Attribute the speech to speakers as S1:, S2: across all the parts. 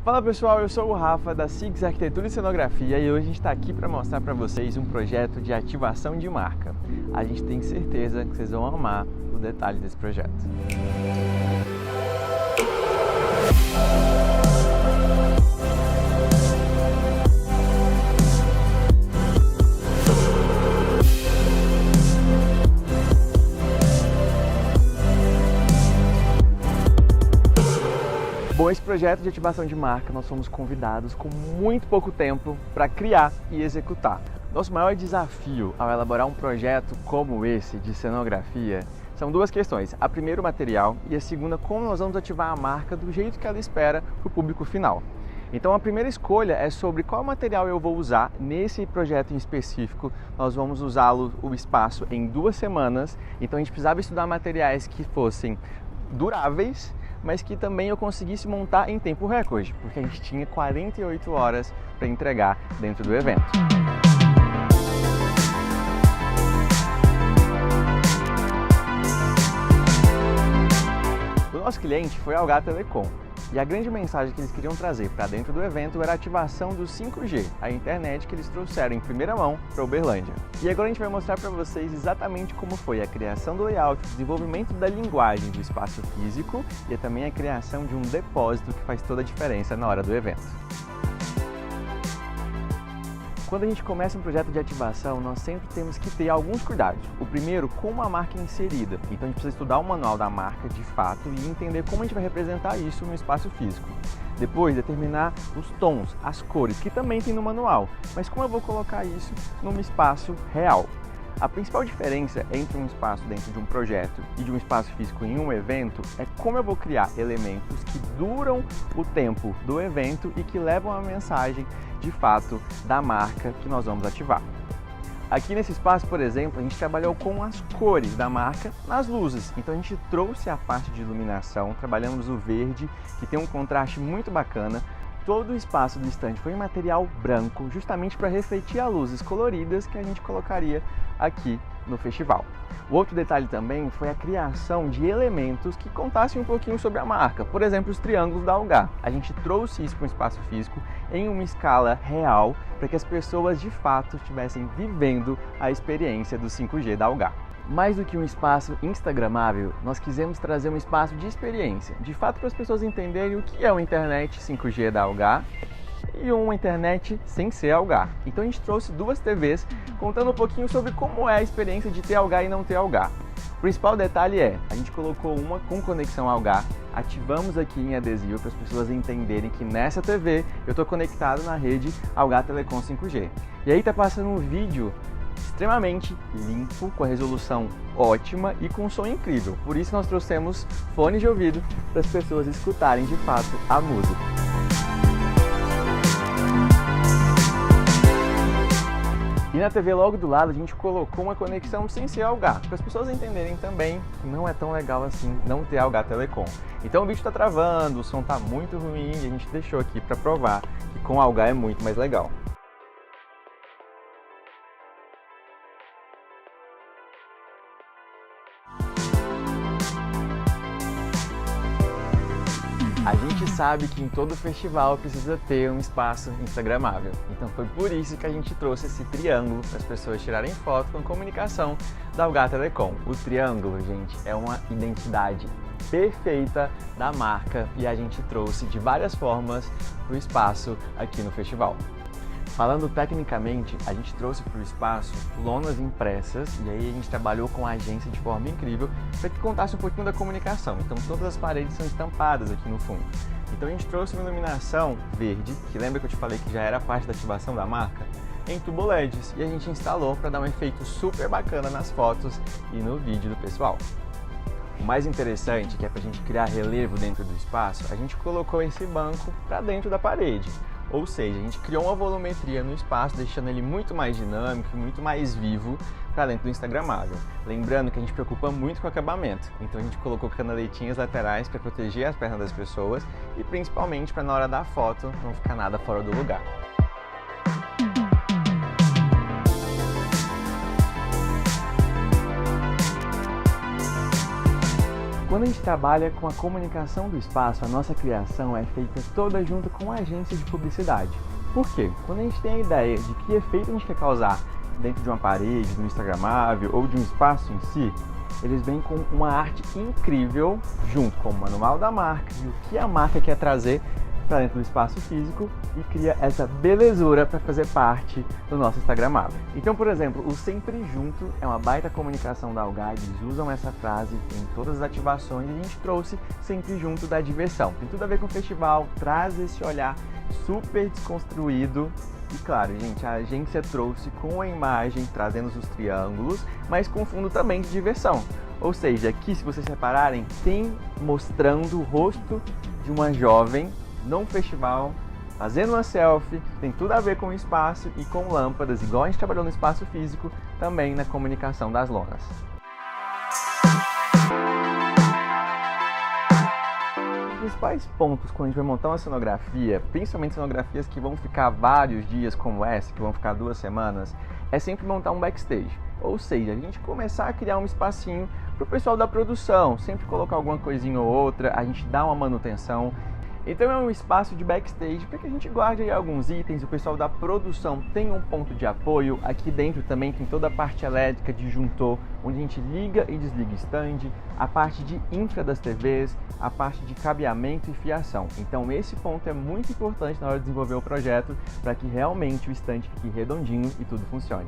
S1: Fala pessoal, eu sou o Rafa da Six Arquitetura e Cenografia e hoje a gente está aqui para mostrar para vocês um projeto de ativação de marca. A gente tem certeza que vocês vão amar o detalhe desse projeto. Bom, esse projeto de ativação de marca nós fomos convidados com muito pouco tempo para criar e executar. Nosso maior desafio ao elaborar um projeto como esse de cenografia são duas questões. A primeira, o material, e a segunda, como nós vamos ativar a marca do jeito que ela espera para o público final. Então a primeira escolha é sobre qual material eu vou usar nesse projeto em específico. Nós vamos usá-lo, o espaço, em 2 semanas, então a gente precisava estudar materiais que fossem duráveis, mas que também eu conseguisse montar em tempo recorde, porque a gente tinha 48 horas para entregar dentro do evento. O nosso cliente foi a Algar Telecom, e a grande mensagem que eles queriam trazer para dentro do evento era a ativação do 5G, a internet que eles trouxeram em primeira mão para Uberlândia. E agora a gente vai mostrar para vocês exatamente como foi a criação do layout, o desenvolvimento da linguagem do espaço físico e também a criação de um depósito que faz toda a diferença na hora do evento. Quando a gente começa um projeto de ativação, nós sempre temos que ter alguns cuidados. O primeiro, como a marca é inserida. Então a gente precisa estudar o manual da marca de fato e entender como a gente vai representar isso no espaço físico. Depois, determinar os tons, as cores, que também tem no manual. Mas como eu vou colocar isso num espaço real? A principal diferença entre um espaço dentro de um projeto e de um espaço físico em um evento é como eu vou criar elementos que duram o tempo do evento e que levam a mensagem de fato da marca que nós vamos ativar. Aqui nesse espaço, por exemplo, a gente trabalhou com as cores da marca nas luzes. Então a gente trouxe a parte de iluminação, trabalhamos o verde, que tem um contraste muito bacana. Todo o espaço do stand foi em material branco, justamente para refletir as luzes coloridas que a gente colocaria aqui no festival. O outro detalhe também foi a criação de elementos que contassem um pouquinho sobre a marca. Por exemplo, os triângulos da Algar. A gente trouxe isso para um espaço físico em uma escala real, para que as pessoas de fato estivessem vivendo a experiência do 5G da Algar. Mais do que um espaço instagramável, nós quisemos trazer um espaço de experiência, de fato para as pessoas entenderem o que é uma internet 5G da Algar e uma internet sem ser Algar. Então a gente trouxe 2 TVs contando um pouquinho sobre como é a experiência de ter Algar e não ter Algar. O principal detalhe é, a gente colocou uma com conexão Algar, ativamos aqui em adesivo para as pessoas entenderem que nessa TV eu estou conectado na rede Algar Telecom 5G. E aí está passando um vídeo extremamente limpo, com a resolução ótima e com um som incrível. Por isso nós trouxemos fones de ouvido para as pessoas escutarem de fato a música. E na TV logo do lado a gente colocou uma conexão sem ser Algar, para as pessoas entenderem também que não é tão legal assim não ter Algar Telecom. Então o vídeo está travando, o som está muito ruim e a gente deixou aqui para provar que com Algar é muito mais legal. A gente sabe que em todo festival precisa ter um espaço instagramável, então foi por isso que a gente trouxe esse triângulo para as pessoas tirarem foto com comunicação da Algar Telecom. O triângulo, gente, é uma identidade perfeita da marca e a gente trouxe de várias formas para o espaço aqui no festival. Falando tecnicamente, a gente trouxe para o espaço lonas impressas e aí a gente trabalhou com a agência de forma incrível para que contasse um pouquinho da comunicação. Então todas as paredes são estampadas aqui no fundo. Então a gente trouxe uma iluminação verde, que lembra que eu te falei que já era parte da ativação da marca, em tubo LEDs e a gente instalou para dar um efeito super bacana nas fotos e no vídeo do pessoal. O mais interessante, que é para a gente criar relevo dentro do espaço, a gente colocou esse banco para dentro da parede. Ou seja, a gente criou uma volumetria no espaço, deixando ele muito mais dinâmico e muito mais vivo para dentro do instagramável. Lembrando que a gente preocupa muito com o acabamento, então a gente colocou canaletinhas laterais para proteger as pernas das pessoas e principalmente para na hora da foto não ficar nada fora do lugar. Quando a gente trabalha com a comunicação do espaço, a nossa criação é feita toda junto com a agência de publicidade. Por quê? Quando a gente tem a ideia de que efeito a gente quer causar dentro de uma parede, de um instagramável ou de um espaço em si, eles vêm com uma arte incrível junto com o manual da marca e o que a marca quer trazer para dentro do espaço físico e cria essa belezura para fazer parte do nosso instagramável. Então, por exemplo, o Sempre Junto é uma baita comunicação da Algar, eles usam essa frase em todas as ativações e a gente trouxe Sempre Junto da diversão. Tem tudo a ver com o festival, traz esse olhar super desconstruído. E claro, gente, a agência trouxe com a imagem, trazendo os triângulos, mas com fundo também de diversão. Ou seja, aqui, se vocês repararem, tem mostrando o rosto de uma jovem num festival, fazendo uma selfie, tem tudo a ver com o espaço e com lâmpadas, igual a gente trabalhou no espaço físico, também na comunicação das lonas. Os principais pontos quando a gente vai montar uma cenografia, principalmente cenografias que vão ficar vários dias como essa, que vão ficar 2 semanas, é sempre montar um backstage. Ou seja, a gente começar a criar um espacinho para o pessoal da produção, sempre colocar alguma coisinha ou outra, a gente dá uma manutenção. Então é um espaço de backstage para que a gente guarde aí alguns itens, o pessoal da produção tem um ponto de apoio, aqui dentro também tem toda a parte elétrica, disjuntor, onde a gente liga e desliga stand, a parte de infra das TVs, a parte de cabeamento e fiação. Então esse ponto é muito importante na hora de desenvolver o projeto para que realmente o stand fique redondinho e tudo funcione.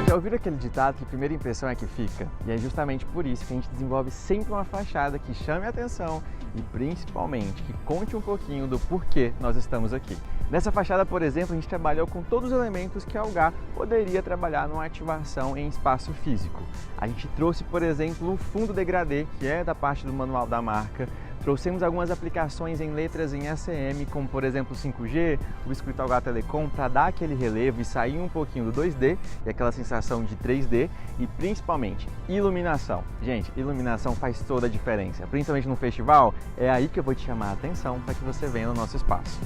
S1: Já ouviram aquele ditado que a primeira impressão é que fica? E é justamente por isso que a gente desenvolve sempre uma fachada que chame a atenção e principalmente que conte um pouquinho do porquê nós estamos aqui. Nessa fachada, por exemplo, a gente trabalhou com todos os elementos que a Algar poderia trabalhar numa ativação em espaço físico. A gente trouxe, por exemplo, o fundo degradê, que é da parte do manual da marca. Trouxemos algumas aplicações em letras em ACM, como por exemplo o 5G, o biscoito Algar Telecom, para dar aquele relevo e sair um pouquinho do 2D e aquela sensação de 3D e principalmente iluminação. Gente, iluminação faz toda a diferença, principalmente no festival, é aí que eu vou te chamar a atenção para que você venha no nosso espaço.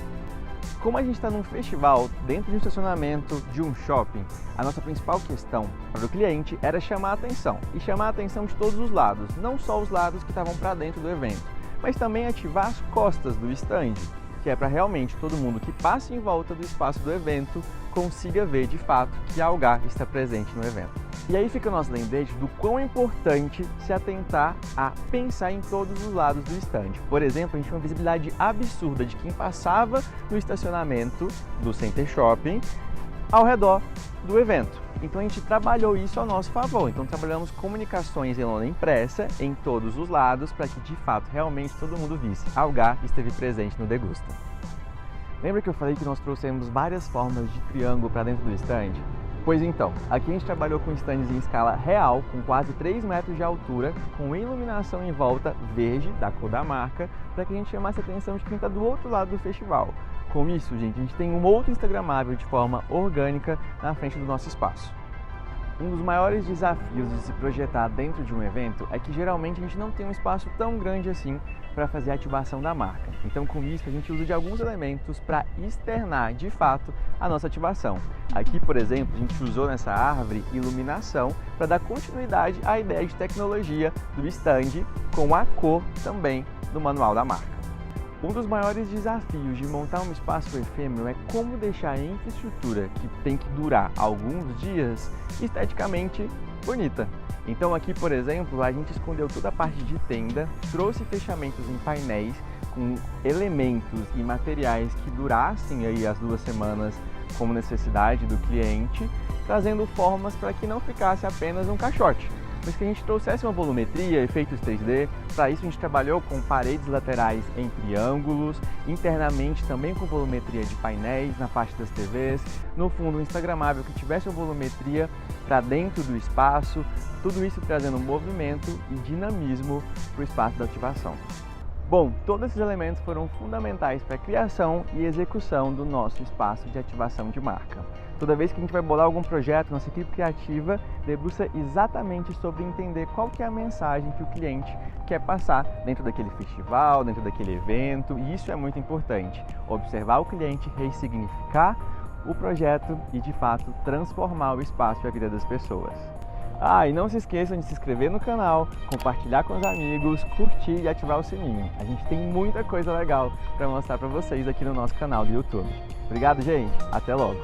S1: Como a gente está num festival, dentro de um estacionamento de um shopping, a nossa principal questão para o cliente era chamar a atenção e chamar a atenção de todos os lados, não só os lados que estavam para dentro do evento, mas também ativar as costas do stand, que é para realmente todo mundo que passa em volta do espaço do evento consiga ver de fato que a Algar está presente no evento. E aí fica o nosso lembrete do quão é importante se atentar a pensar em todos os lados do stand. Por exemplo, a gente tinha uma visibilidade absurda de quem passava no estacionamento do Center Shopping ao redor do evento. Então a gente trabalhou isso ao nosso favor. Então trabalhamos comunicações em lona impressa em todos os lados para que de fato realmente todo mundo visse. A Algar esteve presente no Degusta. Lembra que eu falei que nós trouxemos várias formas de triângulo para dentro do stand? Pois então, aqui a gente trabalhou com stands em escala real, com quase 3 metros de altura, com iluminação em volta verde, da cor da marca, para que a gente chamasse a atenção de quem está do outro lado do festival. Com isso, gente, a gente tem um outro instagramável de forma orgânica na frente do nosso espaço. Um dos maiores desafios de se projetar dentro de um evento é que geralmente a gente não tem um espaço tão grande assim para fazer a ativação da marca. Então com isso a gente usa de alguns elementos para externar de fato a nossa ativação. Aqui, por exemplo, a gente usou nessa árvore iluminação para dar continuidade à ideia de tecnologia do stand com a cor também do manual da marca. Um dos maiores desafios de montar um espaço efêmero é como deixar a infraestrutura, que tem que durar alguns dias, esteticamente bonita. Então aqui, por exemplo, a gente escondeu toda a parte de tenda, trouxe fechamentos em painéis com elementos e materiais que durassem aí as 2 semanas como necessidade do cliente, trazendo formas para que não ficasse apenas um caixote, mas que a gente trouxesse uma volumetria, efeitos 3D. Para isso a gente trabalhou com paredes laterais em triângulos, internamente também com volumetria de painéis na parte das TVs, no fundo um instagramável que tivesse uma volumetria para dentro do espaço, tudo isso trazendo movimento e dinamismo para o espaço da ativação. Bom, todos esses elementos foram fundamentais para a criação e execução do nosso espaço de ativação de marca. Toda vez que a gente vai bolar algum projeto, nossa equipe criativa debruça exatamente sobre entender qual que é a mensagem que o cliente quer passar dentro daquele festival, dentro daquele evento, e isso é muito importante. Observar o cliente, ressignificar o projeto e, de fato, transformar o espaço e a vida das pessoas. Ah, e não se esqueçam de se inscrever no canal, compartilhar com os amigos, curtir e ativar o sininho. A gente tem muita coisa legal para mostrar para vocês aqui no nosso canal do YouTube. Obrigado, gente. Até logo.